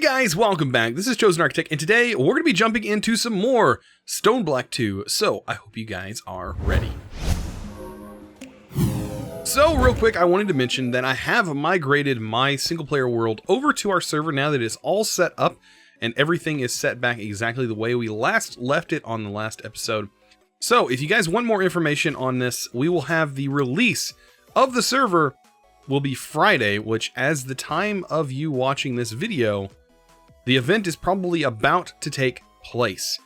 Guys, welcome back. This is Chosen Architect, and today we're going to be jumping into some more StoneBlock 2, so I hope you guys are ready. So, real quick, I wanted to mention that I have migrated my single-player world over to our server now that it's all set up, and everything is set back exactly the way we last left it on the last episode. So, if you guys want more information on this, we will have the release of the server will be Friday, which, as the time of you watching this video, the event is probably about to take place.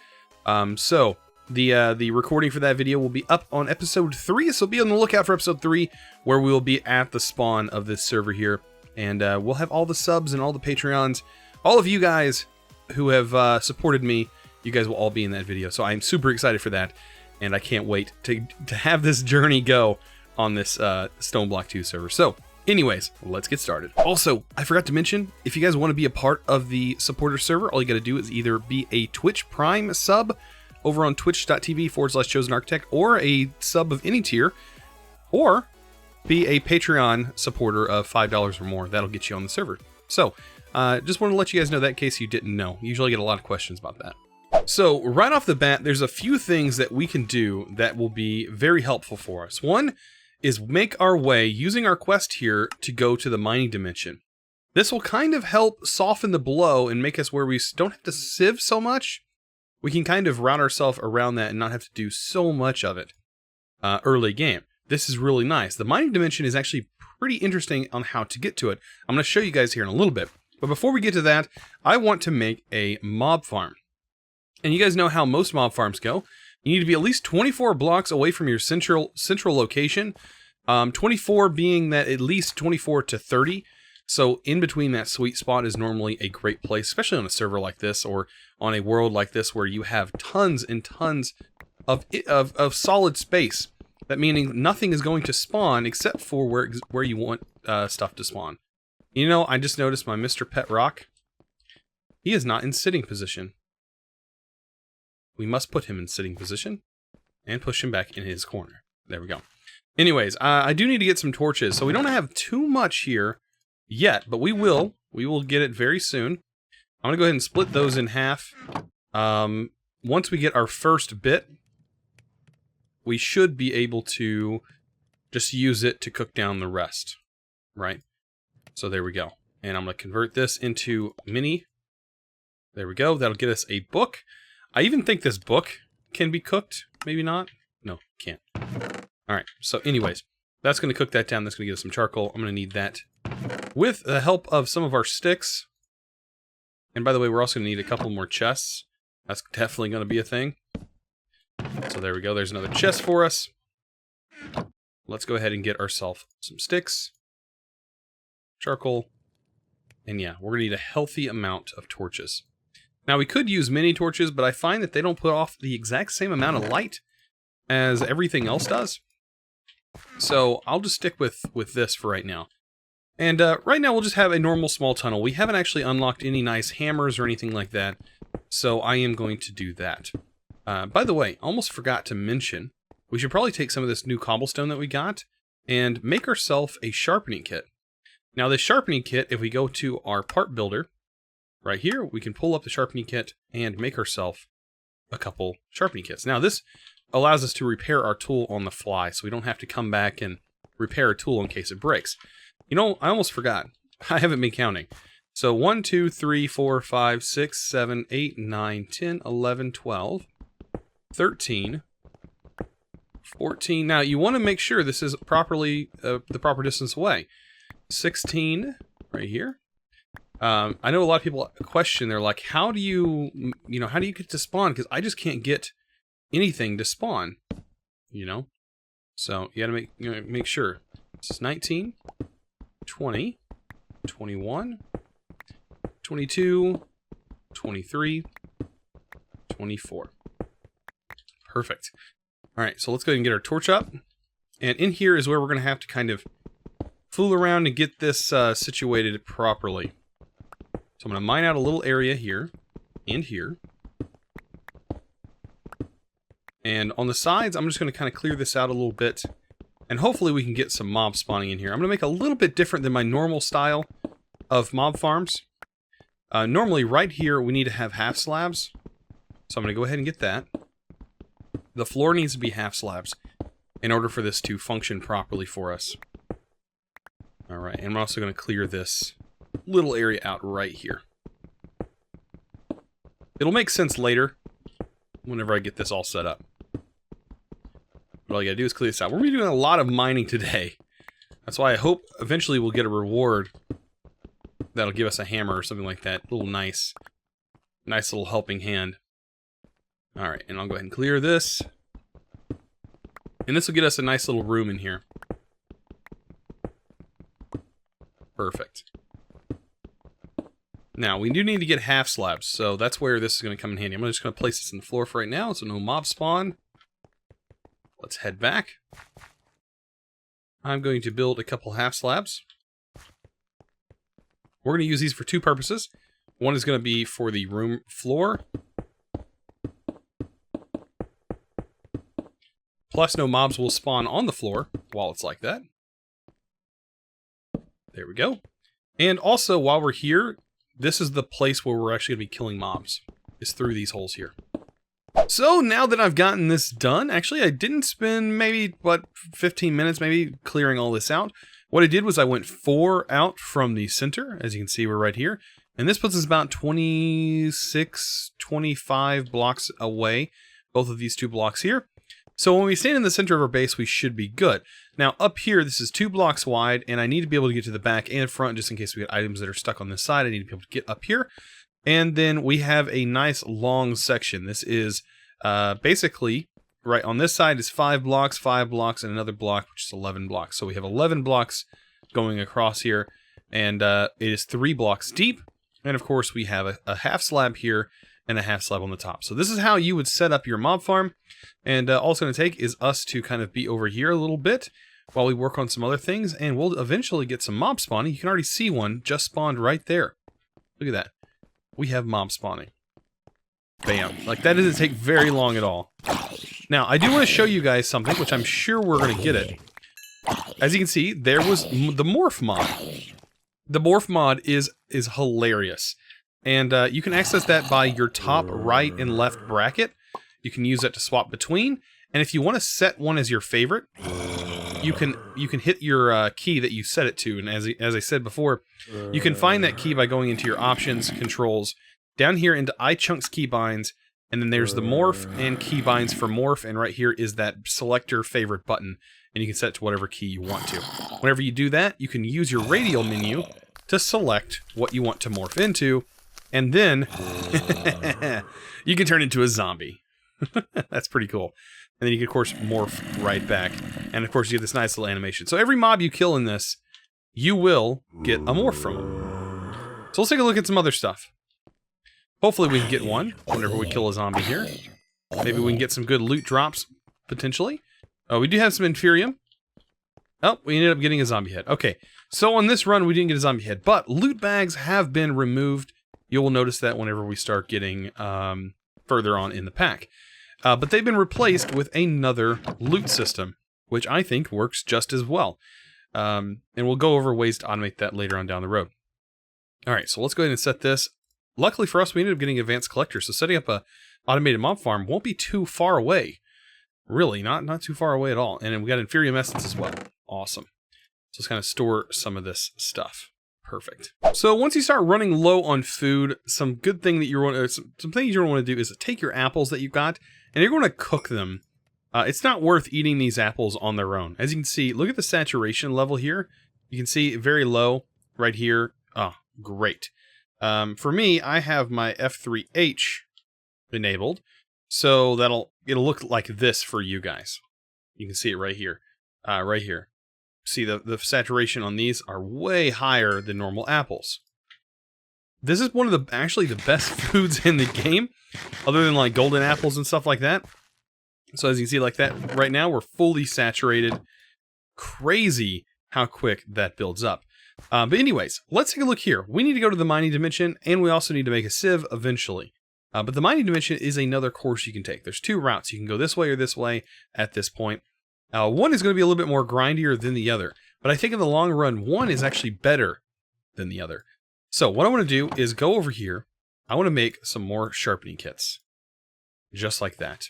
So the recording for that video will be up on episode 3, so be on the lookout for episode 3, where we will be at the spawn of this server here, and we'll have all the subs and all the Patreons. All of you guys who have supported me, you guys will all be in that video, so I'm super excited for that, and I can't wait to have this journey go on this StoneBlock 2 server. So anyways, let's get started. Also, I forgot to mention, if you guys want to be a part of the supporter server, all you got to do is either be a Twitch Prime sub over on twitch.tv/chosenarchitect, or a sub of any tier, or be a Patreon supporter of $5 or more. That'll get you on the server. So, just want to let you guys know that in case you didn't know. Usually I get a lot of questions about that. So, right off the bat, there's a few things that we can do that will be very helpful for us. One is make our way using our quest here to go to the mining dimension. This will kind of help soften the blow and make us where we don't have to sieve so much. We can kind of route ourselves around that and not have to do so much of it early game. This is really nice. The mining dimension is actually pretty interesting on how to get to it. I'm going to show you guys here in a little bit. But before we get to that, I want to make a mob farm. And you guys know how most mob farms go. You need to be at least 24 blocks away from your central location. 24 being that at least 24 to 30. So in between that sweet spot is normally a great place, especially on a server like this or on a world like this where you have tons and tons of solid space. That meaning nothing is going to spawn except for where you want stuff to spawn. You know, I just noticed my Mr. Pet Rock. He is not in sitting position. We must put him in sitting position and push him back in his corner. There we go. Anyways, I do need to get some torches. So we don't have too much here yet, but we will. We will get it very soon. I'm going to go ahead and split those in half. Once we get our first bit, we should be able to just use it to cook down the rest. Right? So there we go. And I'm going to convert this into mini. There we go. That'll get us a book. I even think this book can be cooked. Maybe not. No, can't. Alright, so anyways, that's going to cook that down. That's going to get us some charcoal. I'm going to need that with the help of some of our sticks. And by the way, we're also going to need a couple more chests. That's definitely going to be a thing. So there we go. There's another chest for us. Let's go ahead and get ourselves some sticks, charcoal, and yeah, we're going to need a healthy amount of torches. Now, we could use mini torches, but I find that they don't put off the exact same amount of light as everything else does. So I'll just stick with this for right now. And right now we'll just have a normal small tunnel. We haven't actually unlocked any nice hammers or anything like that, so I am going to do that. By the way, almost forgot to mention, we should probably take some of this new cobblestone that we got and make ourselves a sharpening kit. Now this sharpening kit, if we go to our part builder, right here, we can pull up the sharpening kit and make ourselves a couple sharpening kits. Now this allows us to repair our tool on the fly, so we don't have to come back and repair a tool in case it breaks. You know, I almost forgot. I haven't been counting. So 1, 2, 3, 4, 5, 6, 7, 8, 9, 10, 11, 12, 13, 14. Now you want to make sure this is properly the proper distance away. 16 right here. I know a lot of people question, they're like, how do you get to spawn? Because I just can't get anything to spawn, you know? So you gotta make sure. This is 19, 20, 21, 22, 23, 24. Perfect. Alright, so let's go ahead and get our torch up. And in here is where we're gonna have to kind of fool around and get this situated properly. So I'm going to mine out a little area here and here. And on the sides, I'm just going to kind of clear this out a little bit. And hopefully we can get some mobs spawning in here. I'm going to make a little bit different than my normal style of mob farms. Normally, right here, we need to have half slabs. So I'm going to go ahead and get that. The floor needs to be half slabs in order for this to function properly for us. Alright, and I'm also going to clear this little area out right here. It'll make sense later, whenever I get this all set up. But all you gotta do is clear this out. We're going to be doing a lot of mining today. That's why I hope eventually we'll get a reward that'll give us a hammer or something like that. A little nice little helping hand. Alright, and I'll go ahead and clear this. And this will get us a nice little room in here. Perfect. Now, we do need to get half slabs, so that's where this is going to come in handy. I'm just going to place this in the floor for right now, so no mob spawn. Let's head back. I'm going to build a couple half slabs. We're going to use these for two purposes. One is going to be for the room floor. Plus, no mobs will spawn on the floor while it's like that. There we go. And also, while we're here, this is the place where we're actually going to be killing mobs. Is through these holes here. So, now that I've gotten this done, actually I didn't spend maybe, 15 minutes maybe clearing all this out. What I did was I went 4 out from the center. As you can see, we're right here. And this puts us about 26, 25 blocks away. Both of these 2 blocks here. So when we stand in the center of our base, we should be good. Now, up here, this is 2 blocks wide, and I need to be able to get to the back and front, just in case we get items that are stuck on this side. I need to be able to get up here. And then we have a nice long section. This is basically, right on this side is 5 blocks, and another block, which is 11 blocks. So we have 11 blocks going across here, and it is 3 blocks deep. And of course, we have a half slab here, and a half slab on the top. So this is how you would set up your mob farm. And all it's going to take is us to kind of be over here a little bit while we work on some other things, and we'll eventually get some mob spawning. You can already see one just spawned right there. Look at that. We have mob spawning. Bam. Like, that doesn't take very long at all. Now, I do want to show you guys something, which I'm sure we're going to get it. As you can see, there was the morph mod. The morph mod is hilarious. And you can access that by your top right and left bracket. You can use that to swap between. And if you want to set one as your favorite, you can hit your key that you set it to. And as I said before, you can find that key by going into your options, controls, down here into iChunks keybinds, and then there's the morph and keybinds for morph, and right here is that selector favorite button, and you can set it to whatever key you want to. Whenever you do that, you can use your radial menu to select what you want to morph into, and then you can turn into a zombie. That's pretty cool. And then you can, of course, morph right back. And, of course, you get this nice little animation. So every mob you kill in this, you will get a morph from them. So let's take a look at some other stuff. Hopefully we can get one whenever we kill a zombie here. Maybe we can get some good loot drops, potentially. Oh, we do have some Inferium. Oh, we ended up getting a zombie head. Okay, so on this run, we didn't get a zombie head. But loot bags have been removed. You will notice that whenever we start getting further on in the pack. But they've been replaced with another loot system, which I think works just as well. And we'll go over ways to automate that later on down the road. Alright, so let's go ahead and set this. Luckily for us, we ended up getting Advanced Collector, so setting up a automated mob farm won't be too far away. Really, not too far away at all. And then we got Inferium Essence as well. Awesome. So let's kind of store some of this stuff. Perfect. So once you start running low on food, some good thing that you want to, some things you want to do is take your apples that you've got, and you're going to cook them. It's not worth eating these apples on their own. As you can see, look at the saturation level here. You can see very low right here. Oh, great. For me, I have my F3H enabled, so it'll look like this for you guys. You can see it right here. Right here. See, the saturation on these are way higher than normal apples. This is one of actually the best foods in the game, other than like golden apples and stuff like that. So as you can see like that, right now we're fully saturated. Crazy how quick that builds up. But anyways, let's take a look here. We need to go to the mining dimension, and we also need to make a sieve eventually. But the mining dimension is another course you can take. There's 2 routes. You can go this way or this way at this point. One is going to be a little bit more grindier than the other. But I think in the long run, one is actually better than the other. So what I want to do is go over here. I want to make some more sharpening kits. Just like that.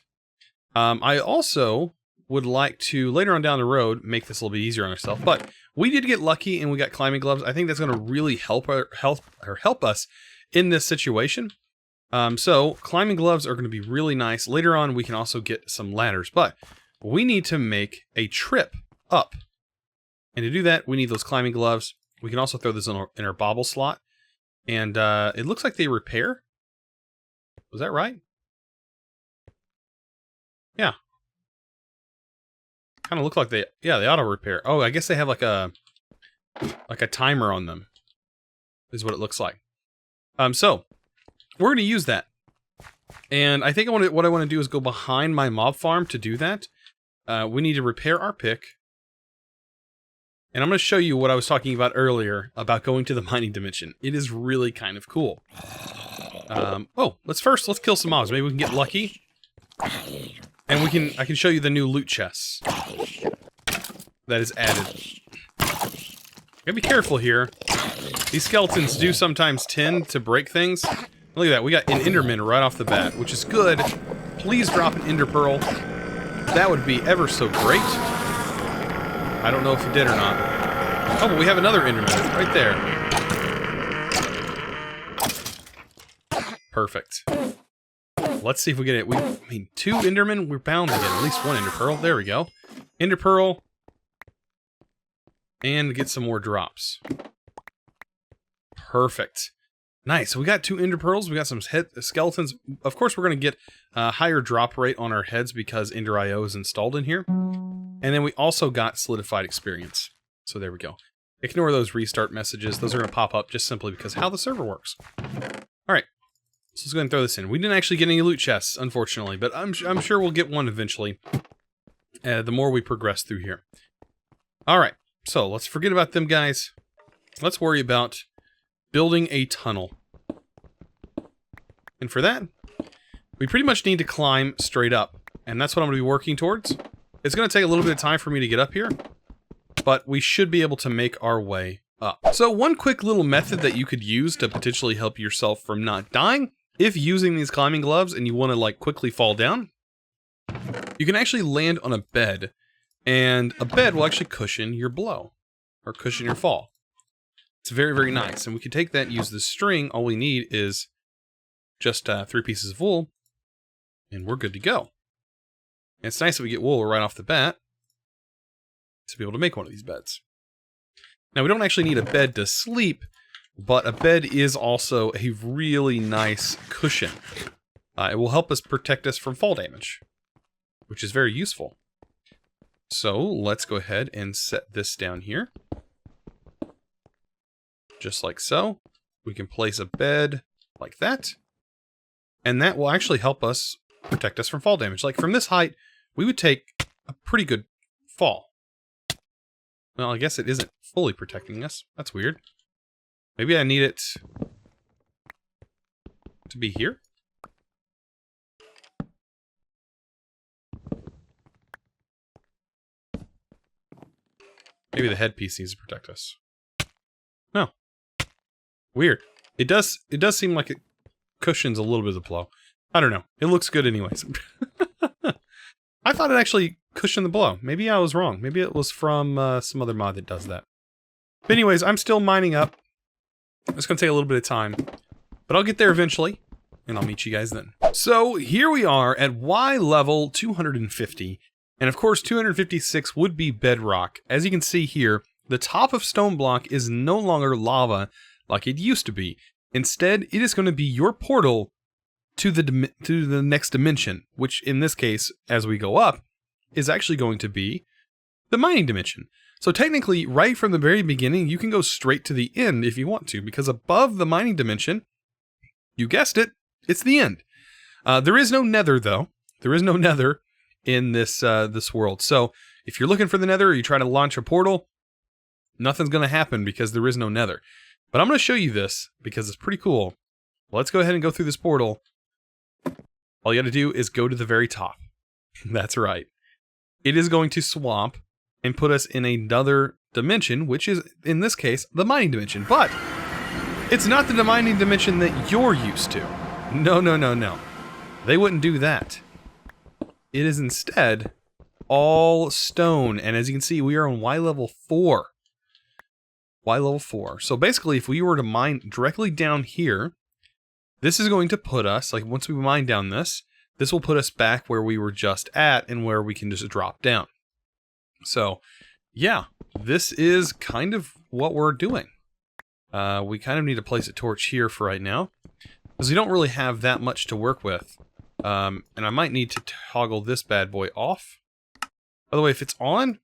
I also would like to, later on down the road, make this a little bit easier on ourselves. But we did get lucky and we got climbing gloves. I think that's going to really help us in this situation. So climbing gloves are going to be really nice. Later on, we can also get some ladders. But we need to make a trip up. And to do that, we need those climbing gloves. We can also throw this in our bobble slot. And it looks like they repair. Was that right? Yeah. Kind of look like they auto repair. Oh, I guess they have like a timer on them. Is what it looks like. So we're going to use that. And I think what I want to do is go behind my mob farm to do that. We need to repair our pick. And I'm going to show you what I was talking about earlier about going to the mining dimension. It is really kind of cool. Let's kill some mobs. Maybe we can get lucky. And I can show you the new loot chests that is added. Gotta be careful here. These skeletons do sometimes tend to break things. Look at that, we got an Enderman right off the bat, which is good. Please drop an Ender Pearl. That would be ever so great. I don't know if you did or not. Oh, but we have another Enderman right there. Perfect. Let's see if we get it. I mean, 2 Endermen, we're bound to get at least 1 Ender Pearl. There we go. Ender Pearl. And get some more drops. Perfect. Nice. So we got 2 Ender Pearls. We got some skeletons. Of course, we're going to get a higher drop rate on our heads because Ender IO is installed in here. And then we also got solidified experience. So there we go. Ignore those restart messages. Those are going to pop up just simply because how the server works. All right. So let's go ahead and throw this in. We didn't actually get any loot chests, unfortunately, but I'm sure we'll get one eventually. The more we progress through here. All right. So let's forget about them guys. Let's worry about building a tunnel. And for that, we pretty much need to climb straight up. And that's what I'm going to be working towards. It's going to take a little bit of time for me to get up here, but we should be able to make our way up. So one quick little method that you could use to potentially help yourself from not dying, if using these climbing gloves and you want to like quickly fall down, you can actually land on a bed, and a bed will actually cushion your blow, or cushion your fall. It's very, very nice. And we can take that and use the string. All we need is just 3 pieces of wool, and we're good to go. And it's nice that we get wool right off the bat to be able to make one of these beds. Now, we don't actually need a bed to sleep, but a bed is also a really nice cushion. It will help us protect us from fall damage, which is very useful. So let's go ahead and set this down here. Just like so. We can place a bed like that. And that will actually help us protect us from fall damage. Like from this height, we would take a pretty good fall. Well, I guess it isn't fully protecting us. That's weird. Maybe I need it to be here? Maybe the headpiece needs to protect us. No. Weird. It does seem like it cushions a little bit of the blow. I don't know. It looks good anyways. I thought it actually cushioned the blow. Maybe I was wrong. Maybe it was from some other mod that does that. But anyways, I'm still mining up. It's going to take a little bit of time. But I'll get there eventually. And I'll meet you guys then. So here we are at Y level 250. And of course, 256 would be bedrock. As you can see here, the top of StoneBlock is no longer lava like it used to be. Instead, it is going to be your portal to the next dimension, which in this case, as we go up, is actually going to be the mining dimension. So technically, right from the very beginning, you can go straight to the end if you want to, because above the mining dimension, you guessed it, it's the end. There is no nether, though. There is no nether in this world. So if you're looking for the nether or you try to launch a portal, nothing's going to happen because there is no nether. But I'm going to show you this because it's pretty cool. Let's go ahead and go through this portal. All you got to do is go to the very top. That's right. It is going to swamp and put us in another dimension, which is, in this case, the mining dimension. But It's not the mining dimension that you're used to. No, no, no, no. They wouldn't do that. It is instead all stone. And as you can see, we are on Y level 4. Y level 4. So basically, if we were to mine directly down here, this is going to put us, like once we mine down this will put us back where we were just at and where we can just drop down. So, yeah, this is kind of what we're doing. We kind of need to place a torch here for right now, because we don't really have that much to work with. And I might need to toggle this bad boy off. By the way, if it's on,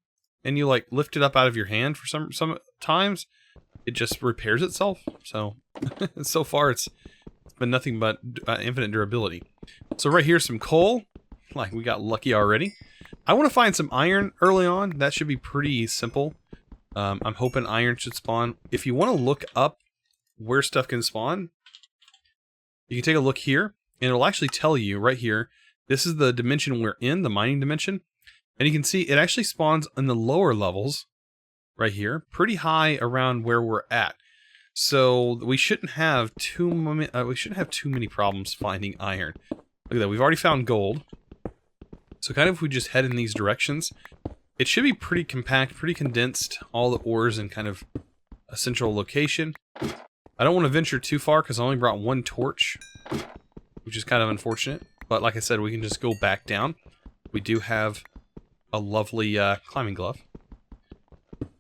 and you like lift it up out of your hand for some times, it just repairs itself. So, so far it's been nothing but infinite durability. So right here's some coal. Like, we got lucky already. I want to find some iron early on. That should be pretty simple. I'm hoping iron should spawn. If you want to look up where stuff can spawn, you can take a look here, and it'll actually tell you right here, this is the dimension we're in, the mining dimension. And you can see it actually spawns in the lower levels right here, pretty high around where we're at. So we shouldn't have too many problems finding iron. Look at that, we've already found gold. So kind of if we just head in these directions, it should be pretty compact, pretty condensed, all the ores in kind of a central location. I don't want to venture too far because I only brought one torch, which is kind of unfortunate. But like I said, we can just go back down. We do have a lovely climbing glove.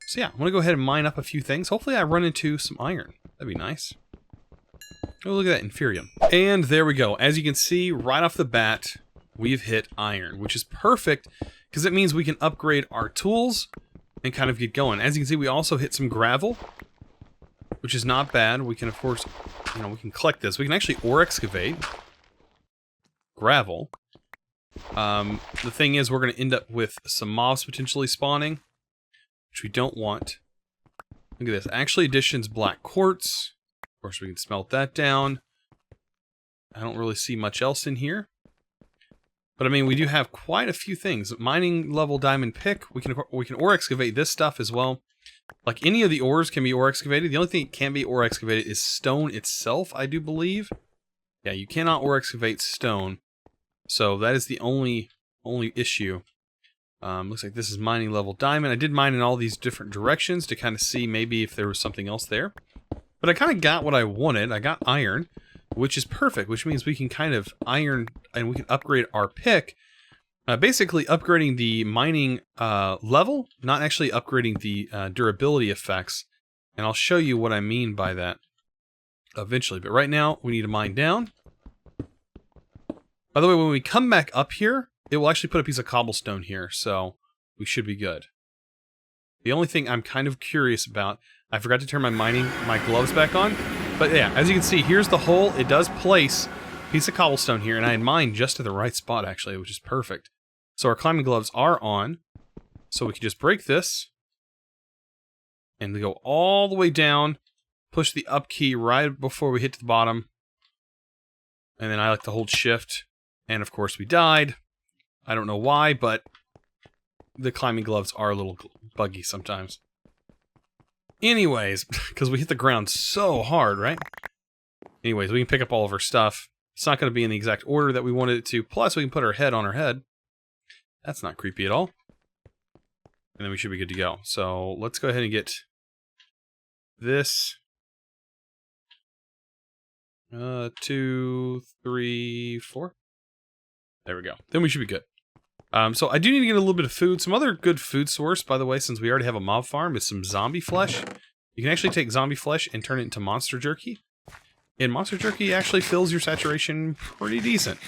So yeah, I'm going to go ahead and mine up a few things. Hopefully I run into some iron. That'd be nice. Oh, look at that, Inferium. And there we go. As you can see, right off the bat, we've hit iron, which is perfect because it means we can upgrade our tools and kind of get going. As you can see, we also hit some gravel, which is not bad. We can, of course, we can collect this. We can actually ore excavate gravel. The thing is, we're going to end up with some mobs potentially spawning, which we don't want. Look at this. Actually additions black quartz. Of course, we can smelt that down. I don't really see much else in here. But I mean, we do have quite a few things. Mining level diamond pick. We can ore excavate this stuff as well. Like, any of the ores can be ore excavated. The only thing that can be ore excavated is stone itself, I do believe. Yeah, you cannot ore excavate stone. So that is the only issue. Looks like this is mining level diamond. I did mine in all these different directions to kind of see maybe if there was something else there. But I kind of got what I wanted. I got iron, which is perfect, which means we can kind of iron and we can upgrade our pick. Basically upgrading the mining level, not actually upgrading the durability effects. And I'll show you what I mean by that eventually. But right now, we need to mine down. By the way, when we come back up here, it will actually put a piece of cobblestone here, so we should be good. The only thing I'm kind of curious about, I forgot to turn my gloves back on, but yeah, as you can see, here's the hole. It does place a piece of cobblestone here, and I had mined just to the right spot, actually, which is perfect. So our climbing gloves are on, so we can just break this, and we go all the way down, push the up key right before we hit to the bottom, and then I like to hold shift. And of course we died. I don't know why, but the climbing gloves are a little buggy sometimes. Anyways, because we hit the ground so hard, right? Anyways, we can pick up all of our stuff. It's not going to be in the exact order that we wanted it to. Plus, we can put our head on our head. That's not creepy at all. And then we should be good to go. So let's go ahead and get this. 2, 3, 4. There we go. Then we should be good. So I do need to get a little bit of food. Some other good food source, by the way, since we already have a mob farm, is some zombie flesh. You can actually take zombie flesh and turn it into monster jerky. And monster jerky actually fills your saturation pretty decent.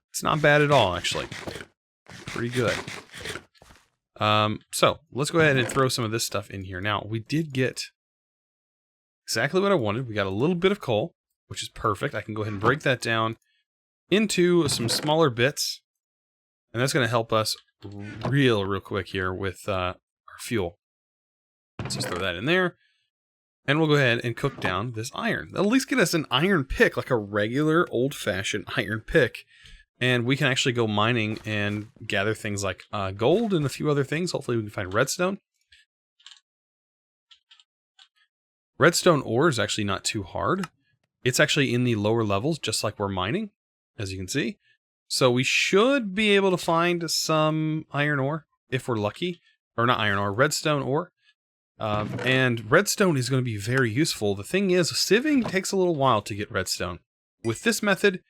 It's not bad at all, actually. Pretty good. So let's go ahead and throw some of this stuff in here. Now, we did get exactly what I wanted. We got a little bit of coal, which is perfect. I can go ahead and break that down into some smaller bits, and that's going to help us real quick here with our fuel. Let's just throw that in there, and we'll go ahead and cook down this iron. That'll at least get us an iron pick, like a regular old-fashioned iron pick, and we can actually go mining and gather things like gold and a few other things. Hopefully we can find redstone. Redstone ore is actually not too hard. It's actually in the lower levels, just like we're mining, as you can see. So we should be able to find some iron ore, if we're lucky. Or not iron ore, redstone ore. And redstone is going to be very useful. The thing is, sieving takes a little while to get redstone. With this method,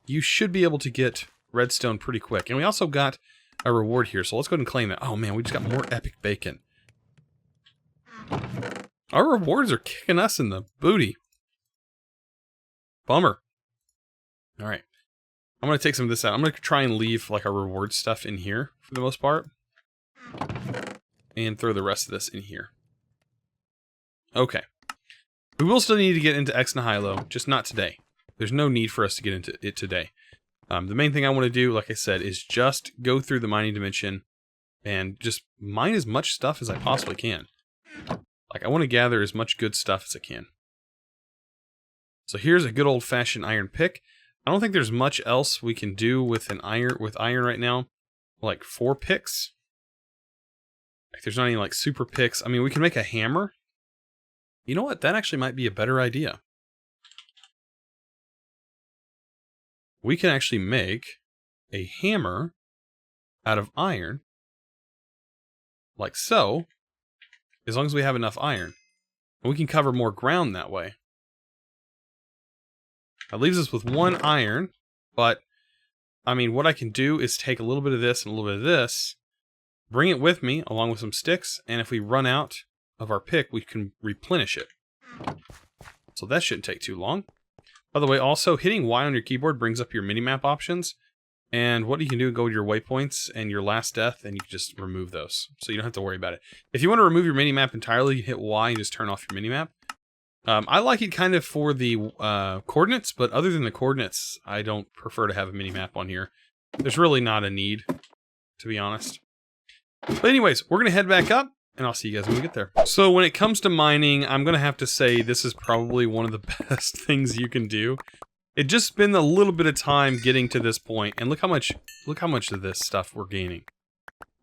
you should be able to get redstone pretty quick. And we also got a reward here, so let's go ahead and claim it. Oh man, we just got more epic bacon. Our rewards are kicking us in the booty. Bummer. Alright. I'm going to take some of this out. I'm going to try and leave like our reward stuff in here for the most part. And throw the rest of this in here. Okay. We will still need to get into X Nihilo, just not today. There's no need for us to get into it today. The main thing I want to do, like I said, is just go through the mining dimension and just mine as much stuff as I possibly can. Like, I want to gather as much good stuff as I can. So here's a good old-fashioned iron pick. I don't think there's much else we can do with iron right now. Like 4 picks. Like, there's not any like super picks. I mean, we can make a hammer. You know what? That actually might be a better idea. We can actually make a hammer out of iron, like so, as long as we have enough iron. And we can cover more ground that way. That leaves us with 1 iron, but, I mean, what I can do is take a little bit of this and a little bit of this, bring it with me, along with some sticks, and if we run out of our pick, we can replenish it. So that shouldn't take too long. By the way, also, hitting Y on your keyboard brings up your minimap options. And what you can do, go to your waypoints and your last death, and you can just remove those. So you don't have to worry about it. If you want to remove your minimap entirely, you hit Y and just turn off your minimap. I like it kind of for the coordinates, but other than the coordinates, I don't prefer to have a minimap on here. There's really not a need, to be honest. But anyways, we're going to head back up. And I'll see you guys when we get there. So when it comes to mining, I'm going to have to say this is probably one of the best things you can do. It just been a little bit of time getting to this point, and look how much of this stuff we're gaining.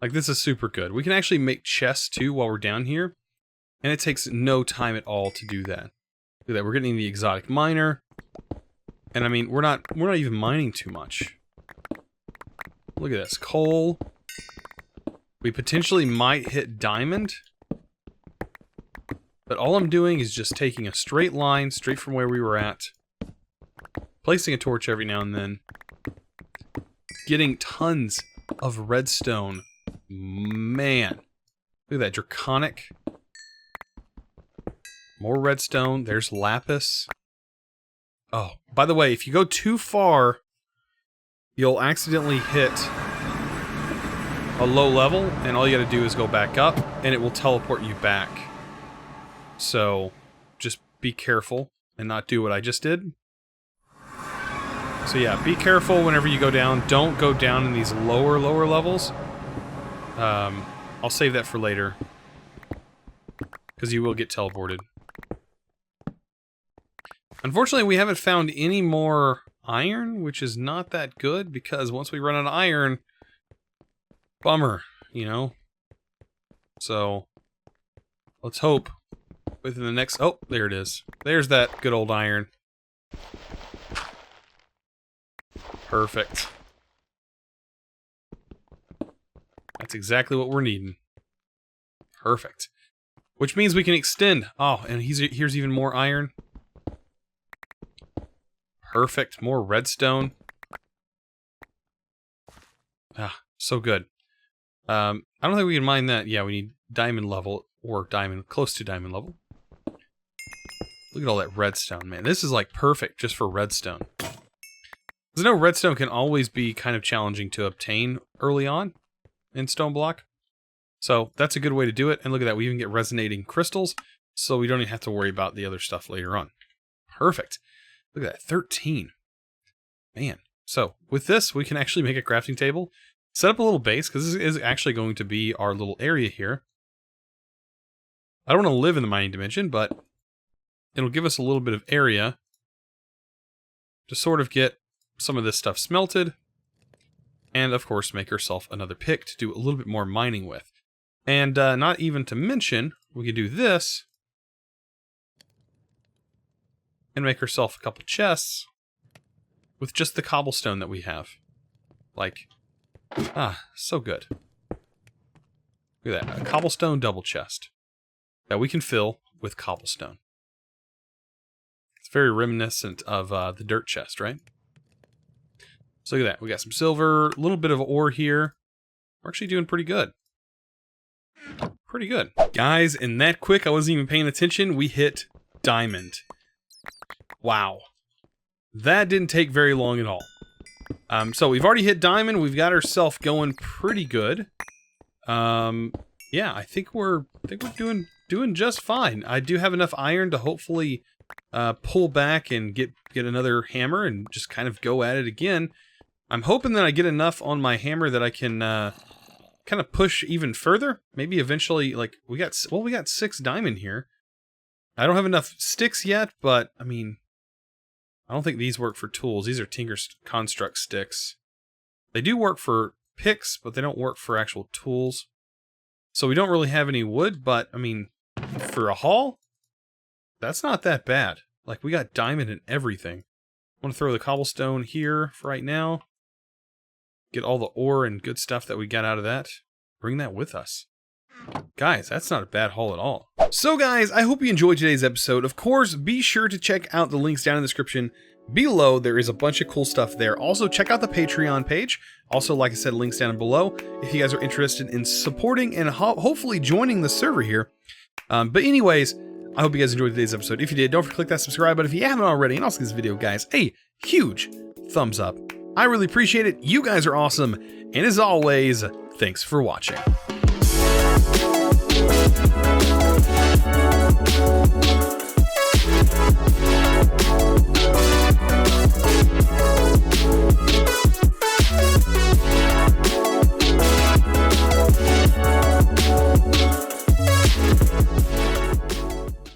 Like, this is super good. We can actually make chests too while we're down here, and it takes no time at all to do that. Look at that, we're getting the exotic miner. And I mean, we're not even mining too much. Look at this, coal. We potentially might hit diamond, but all I'm doing is just taking a straight line, straight from where we were at, placing a torch every now and then, getting tons of redstone. Man, look at that, draconic. More redstone, there's lapis. Oh, by the way, if you go too far, you'll accidentally hit a low level, and all you gotta do is go back up, and it will teleport you back. So, just be careful and not do what I just did. So yeah, be careful whenever you go down. Don't go down in these lower levels. I'll save that for later, because you will get teleported. Unfortunately, we haven't found any more iron, which is not that good, because once we run out of iron, bummer, you know? So, let's hope within the next... Oh, there it is. There's that good old iron. Perfect. That's exactly what we're needing. Perfect. Which means we can extend. Oh, and here's even more iron. Perfect. More redstone. Ah, so good. I don't think we can mine that. Yeah, we need diamond level, or diamond, close to diamond level. Look at all that redstone, man. This is like perfect just for redstone. Because I know redstone can always be kind of challenging to obtain early on in StoneBlock. So that's a good way to do it. And look at that, we even get resonating crystals, so we don't even have to worry about the other stuff later on. Perfect. Look at that, 13. Man. So with this, we can actually make a crafting table. Set up a little base, because this is actually going to be our little area here. I don't want to live in the mining dimension, but it'll give us a little bit of area to sort of get some of this stuff smelted. And, of course, make ourselves another pick to do a little bit more mining with. And not even to mention, we could do this and make ourselves a couple chests with just the cobblestone that we have. Like, so good. Look at that, a cobblestone double chest that we can fill with cobblestone. It's very reminiscent of the dirt chest, right? So look at that, we got some silver, a little bit of ore here. We're actually doing pretty good. Pretty good. Guys, and that quick, I wasn't even paying attention, we hit diamond. Wow. That didn't take very long at all. So we've already hit diamond, we've got ourselves going pretty good. Yeah, I think we're doing just fine. I do have enough iron to hopefully pull back and get another hammer and just kind of go at it again. I'm hoping that I get enough on my hammer that I can kind of push even further. Maybe eventually, like, we got 6 diamond here. I don't have enough sticks yet, but I mean, I don't think these work for tools. These are Tinker Construct sticks. They do work for picks, but they don't work for actual tools. So we don't really have any wood, but I mean, for a haul, that's not that bad. Like, we got diamond and everything. I want to throw the cobblestone here for right now. Get all the ore and good stuff that we got out of that. Bring that with us. Guys, that's not a bad haul at all. So guys, I hope you enjoyed today's episode. Of course, be sure to check out the links down in the description below. There is a bunch of cool stuff there. Also, check out the Patreon page. Also, like I said, links down below if you guys are interested in supporting and hopefully joining the server here. But anyways, I hope you guys enjoyed today's episode. If you did, don't forget to click that subscribe button if you haven't already. And also give this video, guys, a huge thumbs up. I really appreciate it. You guys are awesome. And as always, thanks for watching.